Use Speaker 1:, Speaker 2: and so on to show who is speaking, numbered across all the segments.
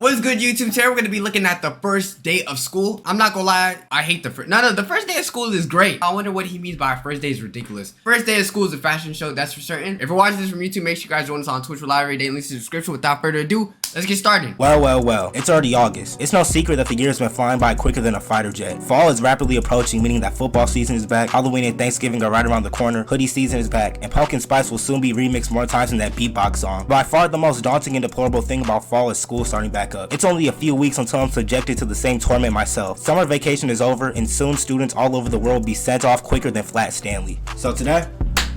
Speaker 1: What's good, YouTube? Today we're gonna be looking at the first day of school. I'm not gonna lie, I hate the first. No, the first day of school is great. I wonder what he means by first day is ridiculous. First day of school is a fashion show, that's for certain. If you're watching this from YouTube, make sure you guys join us on Twitch live every day. Links in the description. Without further ado, let's get started.
Speaker 2: Well. It's already August. It's no secret that the year has been flying by quicker than a fighter jet. Fall is rapidly approaching, meaning that football season is back. Halloween and Thanksgiving are right around the corner. Hoodie season is back, and pumpkin spice will soon be remixed more times than that beatbox song. By far the most daunting and deplorable thing about fall is school starting back up. It's only a few weeks until I'm subjected to the same torment myself. Summer vacation is over, and soon students all over the world will be sent off quicker than Flat Stanley. So today,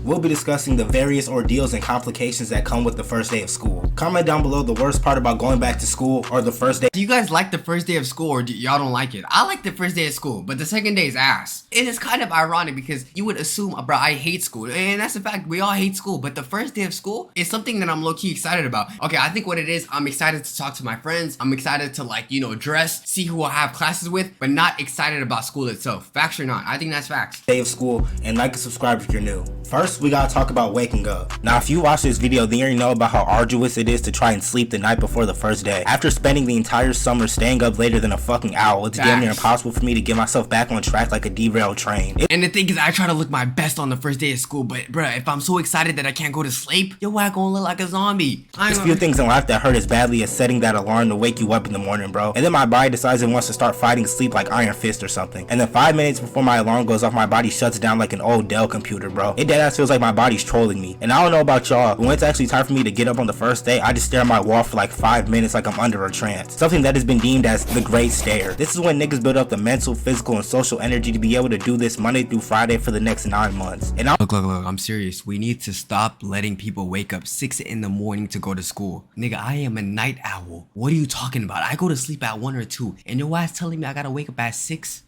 Speaker 2: we'll be discussing the various ordeals and complications that come with the first day of school. Comment down below the worst part about going back to school or the first day.
Speaker 1: Do you guys like the first day of school or y'all don't like it? I like the first day of school, but the second day is ass. It is kind of ironic because you would assume, bro, I hate school. And that's a fact, we all hate school. But the first day of school is something that I'm low-key excited about. Okay, I think what it is, I'm excited to talk to my friends. I'm excited to dress, see who I have classes with, but not excited about school itself. Facts or not? I think that's facts.
Speaker 2: Day of school, and like and subscribe if you're new. First, we gotta talk about waking up. Now, if you watch this video, then you already know about how arduous it is to try and sleep the night before the first day. After spending the entire summer staying up later than a fucking owl, it's damn near impossible for me to get myself back on track like a derailed train.
Speaker 1: And the thing is, I try to look my best on the first day of school, but bruh, if I'm so excited that I can't go to sleep, yo, I gonna look like a zombie.
Speaker 2: There's few things in life that hurt as badly as setting that alarm to wake you up in the morning, bro. And then my body decides it wants to start fighting sleep like Iron Fist or something. And then 5 minutes before my alarm goes off, my body shuts down like an old Dell computer, bro. It deadass feels like my body's trolling me. And I don't know about y'all, but when it's actually time for me to get up on the first day, I just stare at my wall for like 5 minutes like I'm under a trance. Something that has been deemed as the great stare. This is when niggas build up the mental, physical, and social energy to be able to do this Monday through Friday for the next 9 months. And
Speaker 1: Look, I'm serious. We need to stop letting people wake up 6 in the morning to go to school. Nigga, I am a night owl. What are you talking about? I go to sleep at 1 or 2, and your ass telling me I gotta wake up at 6?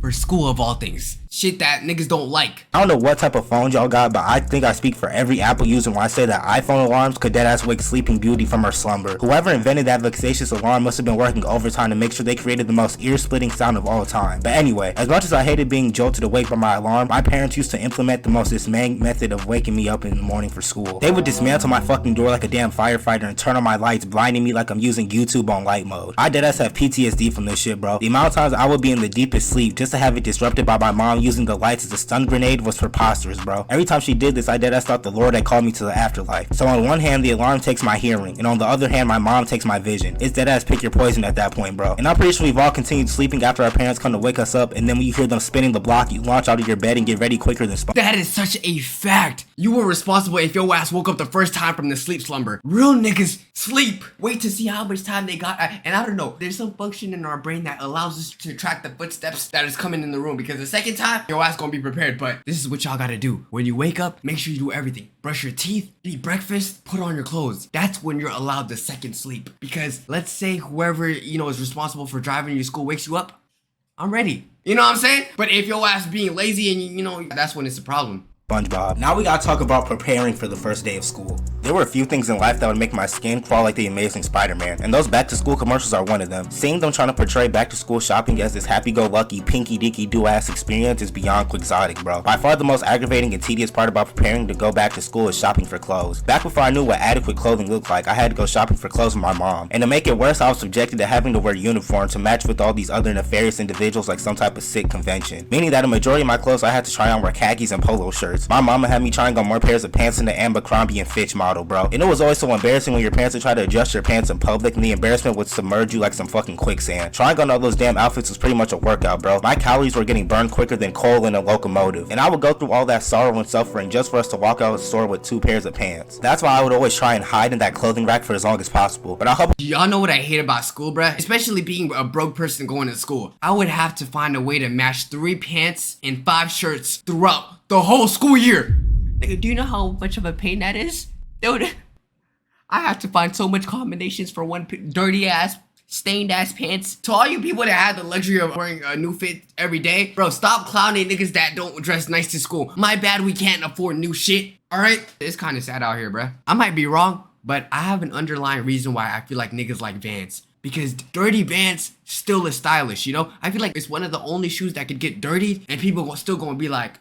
Speaker 1: For school of all things. Shit that niggas don't like.
Speaker 2: I don't know what type of phone y'all got, but I think I speak for every Apple user when I say that iPhone alarms could deadass wake Sleeping Beauty from her slumber. Whoever invented that vexatious alarm must have been working overtime to make sure they created the most ear-splitting sound of all time. But anyway, as much as I hated being jolted awake by my alarm, my parents used to implement the most dismaying method of waking me up in the morning for school. They would dismantle my fucking door like a damn firefighter and turn on my lights, blinding me like I'm using YouTube on light mode. I deadass have PTSD from this shit, bro. The amount of times I would be in the deepest sleep just to have it disrupted by my mom using the lights as a stun grenade was preposterous, bro. Every time she did this, I deadass thought the Lord had called me to the afterlife. So on one hand, the alarm takes my hearing, and on the other hand, my mom takes my vision. It's deadass pick your poison at that point, bro. And I'm pretty sure we've all continued sleeping after our parents come to wake us up, and then when you hear them spinning the block, you launch out of your bed and get ready quicker than Sp.
Speaker 1: That is such a fact. You were responsible if your ass woke up the first time from the sleep slumber. Real niggas sleep. Wait to see how much time they got. And I don't know, there's some function in our brain that allows us to track the footsteps that is coming in the room, because the second time, your ass gonna be prepared. But this is what y'all gotta do. When you wake up, make sure you do everything. Brush your teeth, eat breakfast, put on your clothes. That's when you're allowed the second sleep. Because let's say whoever, is responsible for driving you to school wakes you up, I'm ready. You know what I'm saying? But if your ass being lazy and that's when it's a problem.
Speaker 2: SpongeBob. Now we gotta talk about preparing for the first day of school. There were a few things in life that would make my skin crawl like the Amazing Spider-Man, and those back-to-school commercials are one of them. Seeing them trying to portray back-to-school shopping as this happy-go-lucky, pinky-dinky-do-ass experience is beyond quixotic, bro. By far the most aggravating and tedious part about preparing to go back to school is shopping for clothes. Back before I knew what adequate clothing looked like, I had to go shopping for clothes with my mom. And to make it worse, I was subjected to having to wear uniform to match with all these other nefarious individuals like some type of sick convention. Meaning that a majority of my clothes I had to try on were khakis and polo shirts. My mama had me trying on more pairs of pants than the Abercrombie and Fitch model, bro. And it was always so embarrassing when your parents would try to adjust your pants in public and the embarrassment would submerge you like some fucking quicksand. Trying on all those damn outfits was pretty much a workout, bro. My calories were getting burned quicker than coal in a locomotive. And I would go through all that sorrow and suffering just for us to walk out of the store with 2 pairs of pants. That's why I would always try and hide in that clothing rack for as long as possible. But I hope
Speaker 1: y'all know what I hate about school, bruh? Especially being a broke person going to school. I would have to find a way to match 3 pants and 5 shirts throughout the whole school year. Nigga, do you know how much of a pain that is? Dude, I have to find so much combinations for one dirty ass, stained ass pants. To all you people that have the luxury of wearing a new fit every day, bro, stop clowning niggas that don't dress nice to school. My bad, we can't afford new shit, alright? It's kind of sad out here, bruh. I might be wrong, but I have an underlying reason why I feel like niggas like Vans. Because dirty Vans still is stylish, I feel like it's one of the only shoes that could get dirty and people still gonna be like,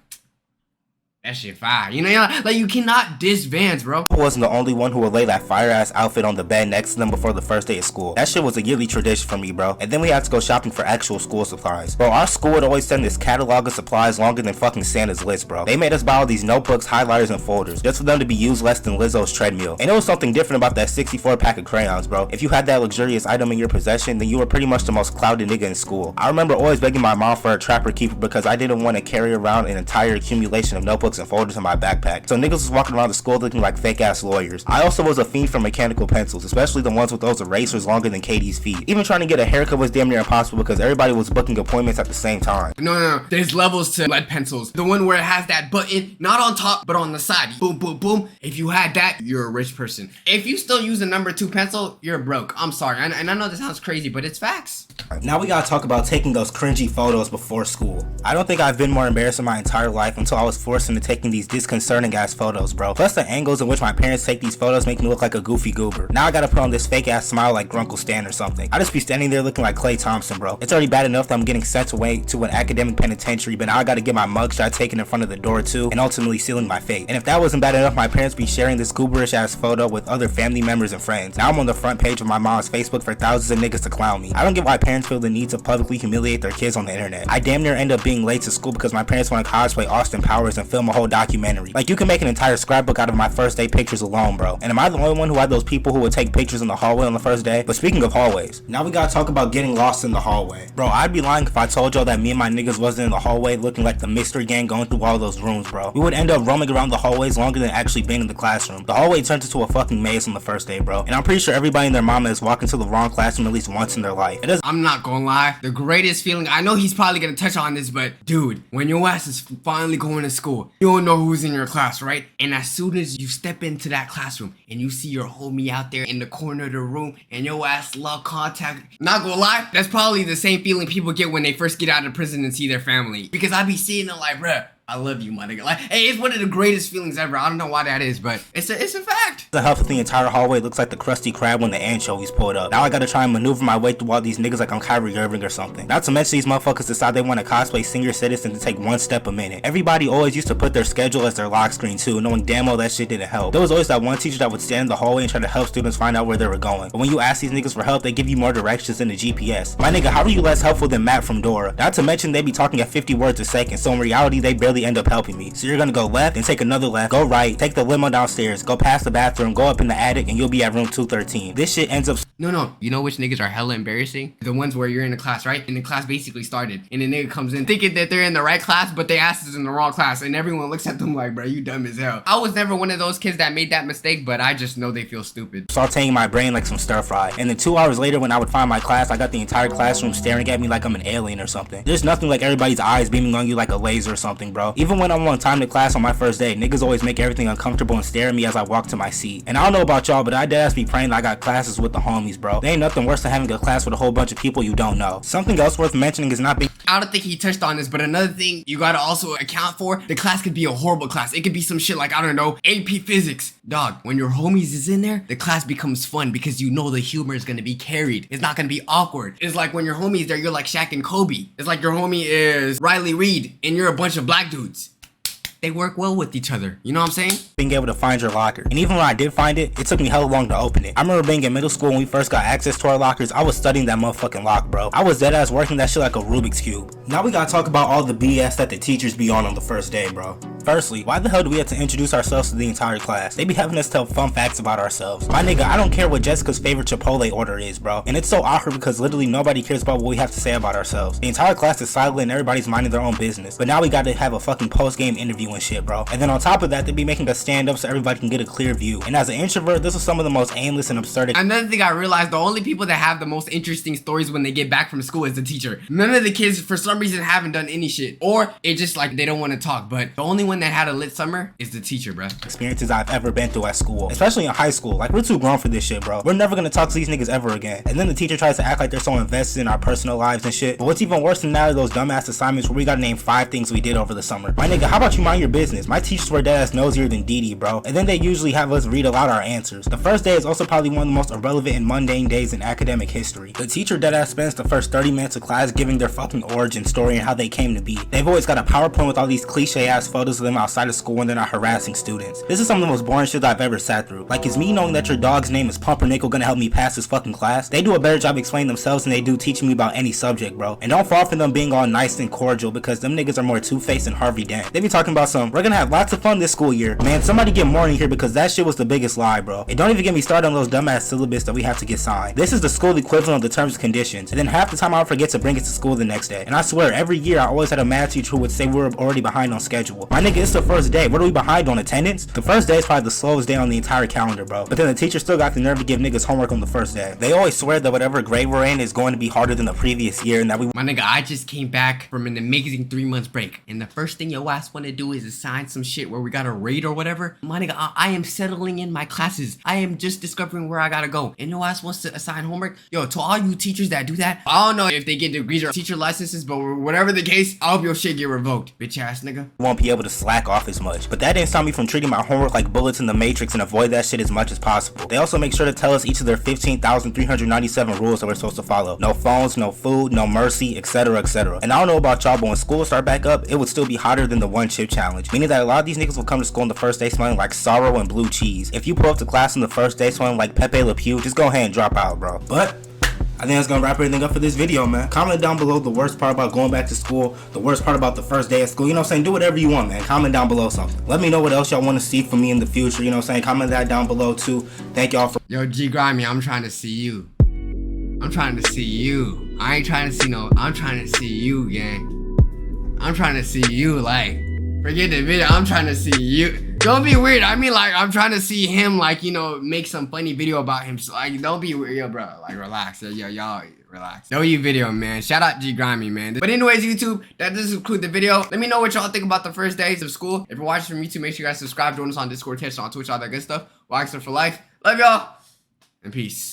Speaker 1: That shit fire. You know, like you cannot diss Vans, bro.
Speaker 2: I wasn't the only one who would lay that fire ass outfit on the bed next to them before the first day of school. That shit was a yearly tradition for me, bro. And then we had to go shopping for actual school supplies. Bro, our school would always send this catalog of supplies longer than fucking Santa's list, bro. They made us buy all these notebooks, highlighters, and folders just for them to be used less than Lizzo's treadmill. And it was something different about that 64 pack of crayons, bro. If you had that luxurious item in your possession, then you were pretty much the most clouded nigga in school. I remember always begging my mom for a Trapper Keeper because I didn't want to carry around an entire accumulation of notebooks and folders in my backpack. So niggas was walking around the school looking like fake ass lawyers. I also was a fiend for mechanical pencils, especially the ones with those erasers longer than Katie's feet. Even trying to get a haircut was damn near impossible because everybody was booking appointments at the same time.
Speaker 1: No. There's levels to lead pencils. The one where it has that button, not on top, but on the side. Boom, boom, boom. If you had that, you're a rich person. If you still use a number 2 pencil, you're broke. I'm sorry. And I know this sounds crazy, but it's facts.
Speaker 2: Now we gotta talk about taking those cringy photos before school. I don't think I've been more embarrassed in my entire life until I was forced into taking these disconcerting ass photos, bro. Plus the angles in which my parents take these photos make me look like a goofy goober. Now I gotta put on this fake ass smile like Grunkle Stan or something. I just be standing there looking like Klay Thompson, bro. It's already bad enough that I'm getting sent away to an academic penitentiary, but now I gotta get my mugshot taken in front of the door too, and ultimately sealing my fate. And if that wasn't bad enough, my parents be sharing this gooberish ass photo with other family members and friends. Now I'm on the front page of my mom's Facebook for thousands of niggas to clown me. I don't get why parents feel the need to publicly humiliate their kids on the internet. I damn near end up being late to school because my parents want to cosplay Austin Powers and film a whole documentary. Like, you can make an entire scrapbook out of my first day pictures alone, bro. And am I the only one who had those people who would take pictures in the hallway on the first day? But speaking of hallways, now we gotta talk about getting lost in the hallway. Bro, I'd be lying if I told y'all that me and my niggas wasn't in the hallway looking like the mystery gang going through all those rooms, bro. We would end up roaming around the hallways longer than actually being in the classroom. The hallway turns into a fucking maze on the first day, bro. And I'm pretty sure everybody and their mama has walked into the wrong classroom at least once in their life.
Speaker 1: I'm not gonna lie, the greatest feeling, I know he's probably gonna touch on this, but dude, when your ass is finally going to school, you don't know who's in your class, right? And as soon as you step into that classroom and you see your homie out there in the corner of the room and your ass love contact, not gonna lie, that's probably the same feeling people get when they first get out of prison and see their family. Because I be seeing them like, bruh, I love you, my nigga. Like, hey, it's one of the greatest feelings ever. I don't know why that is, but it's a fact.
Speaker 2: The half of the entire hallway looks like the Krusty Krab when the anchovies pulled up. Now I gotta try and maneuver my way through all these niggas like I'm Kyrie Irving or something. Not to mention these motherfuckers decide they want to cosplay senior citizen to take one step a minute. Everybody always used to put their schedule as their lock screen too, knowing damn well that shit didn't help. There was always that one teacher that would stand in the hallway and try to help students find out where they were going. But when you ask these niggas for help, they give you more directions than the GPS. My nigga, how are you less helpful than Matt from Dora? Not to mention they be talking at 50 words a second, so in reality they barely end up helping me. So you're gonna go left, then take another left, go right, take the limo downstairs, go past the bathroom, go up in the attic, and you'll be at room 213. This shit ends up...
Speaker 1: No. You know which niggas are hella embarrassing? The ones where you're in the class, right? And the class basically started. And the nigga comes in thinking that they're in the right class, but they ass is in the wrong class. And everyone looks at them like, bro, you dumb as hell. I was never one of those kids that made that mistake, but I just know they feel stupid.
Speaker 2: Sauteing my brain like some stir fry. And then 2 hours later when I would find my class, I got the entire classroom staring at me like I'm an alien or something. There's nothing like everybody's eyes beaming on you like a laser or something, bro. Even when I'm on time to class on my first day, niggas always make everything uncomfortable and stare at me as I walk to my seat. And I don't know about y'all, but I deadass be praying that I got classes with the homies, bro. There ain't nothing worse than having a class with a whole bunch of people you don't know. Something else worth mentioning is not being...
Speaker 1: I don't think he touched on this, but another thing you gotta also account for, the class could be a horrible class. It could be some shit like, I don't know, AP Physics. Dog, when your homies is in there, the class becomes fun because you know the humor is gonna be carried. It's not gonna be awkward. It's like when your homie's there, you're like Shaq and Kobe. It's like your homie is Riley Reid and you're a bunch of black dudes. They work well with each other. You know what I'm saying?
Speaker 2: Being able to find your locker. And even when I did find it, it took me hella long to open it. I remember being in middle school when we first got access to our lockers. I was studying that motherfucking lock, bro. I was deadass working that shit like a Rubik's Cube. Now we gotta talk about all the BS that the teachers be on the first day, bro. Firstly, why the hell do we have to introduce ourselves to the entire class? They be having us tell fun facts about ourselves. My nigga, I don't care what Jessica's favorite Chipotle order is, bro. And it's so awkward because literally nobody cares about what we have to say about ourselves. The entire class is silent and everybody's minding their own business. But now we gotta have a fucking post-game interview and shit, bro. And then on top of that, they be making us stand up so everybody can get a clear view. And as an introvert, this is some of the most aimless and absurd.
Speaker 1: Another thing I realized, the only people that have the most interesting stories when they get back from school is the teacher. None of the kids, for some reason, haven't done any shit. Or it just like they don't want to talk. But the only one that had a lit summer is the teacher, bro.
Speaker 2: Experiences I've ever been through at school, especially in high school. Like, we're too grown for this shit, bro. We're never gonna talk to these niggas ever again. And then the teacher tries to act like they're so invested in our personal lives and shit. But what's even worse than that are those dumbass assignments where we gotta name 5 things we did over the summer. My nigga, how about you mind your business? My teachers were deadass nosier than Dee, bro. And then they usually have us read aloud our answers. The first day is also probably one of the most irrelevant and mundane days in academic history. The teacher deadass spends the first 30 minutes of class giving their fucking origin story and how they came to be. They've always got a PowerPoint with all these cliche ass photos of them outside of school when they're not harassing students. This is some of the most boring shit I've ever sat through. Like, is me knowing that your dog's name is Pumpernickel gonna help me pass this fucking class? They do a better job explaining themselves than they do teaching me about any subject, bro. And don't fall for them being all nice and cordial, because them niggas are more Two-Face than Harvey Dent. They be talking about we're gonna have lots of fun this school year. Man, somebody get Morning here, because that shit was the biggest lie, bro. And don't even get me started on those dumbass syllabus that we have to get signed. This is the school equivalent of the terms and conditions. And then half the time I would forget to bring it to school the next day. And I swear, every year I always had a math teacher who would say we were already behind on schedule. My nigga, it's the first day. What are we behind on, attendance? The first day is probably the slowest day on the entire calendar, bro. But then the teacher still got the nerve to give niggas homework on the first day. They always swear that whatever grade we're in is going to be harder than the previous year, and that we—
Speaker 1: My nigga, I just came back from an amazing 3 months break, and the first thing your ass wanna do is assign some shit where we gotta rate or whatever. My nigga, I am settling in my classes. I am just discovering where I gotta go, and your ass wants to assign homework. Yo, to all you teachers that do that, I don't know if they get degrees or teacher licenses, but whatever the case, I hope your shit get revoked, bitch ass nigga.
Speaker 2: won't be able to slack off as much. But that didn't stop me from treating my homework like bullets in the Matrix and avoid that shit as much as possible. They also make sure to tell us each of their 15,397 rules that we're supposed to follow. No phones, no food, no mercy, etc, etc. And I don't know about y'all, but when school start back up, it would still be hotter than the one chip challenge, meaning that a lot of these niggas will come to school on the first day smelling like sorrow and blue cheese. If you pull up to class on the first day smelling like Pepe Le Pew, just go ahead and drop out, bro. But I think that's gonna wrap everything up for this video, man. Comment down below the worst part about going back to school, the worst part about the first day of school. You know what I'm saying? Do whatever you want, man. Comment down below something. Let me know what else y'all want to see from me in the future. You know what I'm saying? Comment that down below too. Thank y'all for—
Speaker 1: Yo, G Grimy, I'm trying to see you. I'm trying to see you. I ain't trying to see no, I'm trying to see you, gang. I'm trying to see you, like, forget the video, I'm trying to see you. Don't be weird, I mean, like, I'm trying to see him, like, you know, make some funny video about him. So, like, don't be weird, yo, bro, like, relax, yo, y'all, relax. No, you video, man. Shout out G Grimy, man. But anyways, YouTube, that does conclude the video. Let me know what y'all think about the first days of school. If you're watching from YouTube, make sure you guys subscribe, join us on Discord, Twitch, on Twitch, all that good stuff. Waxer for life. Love y'all, and peace.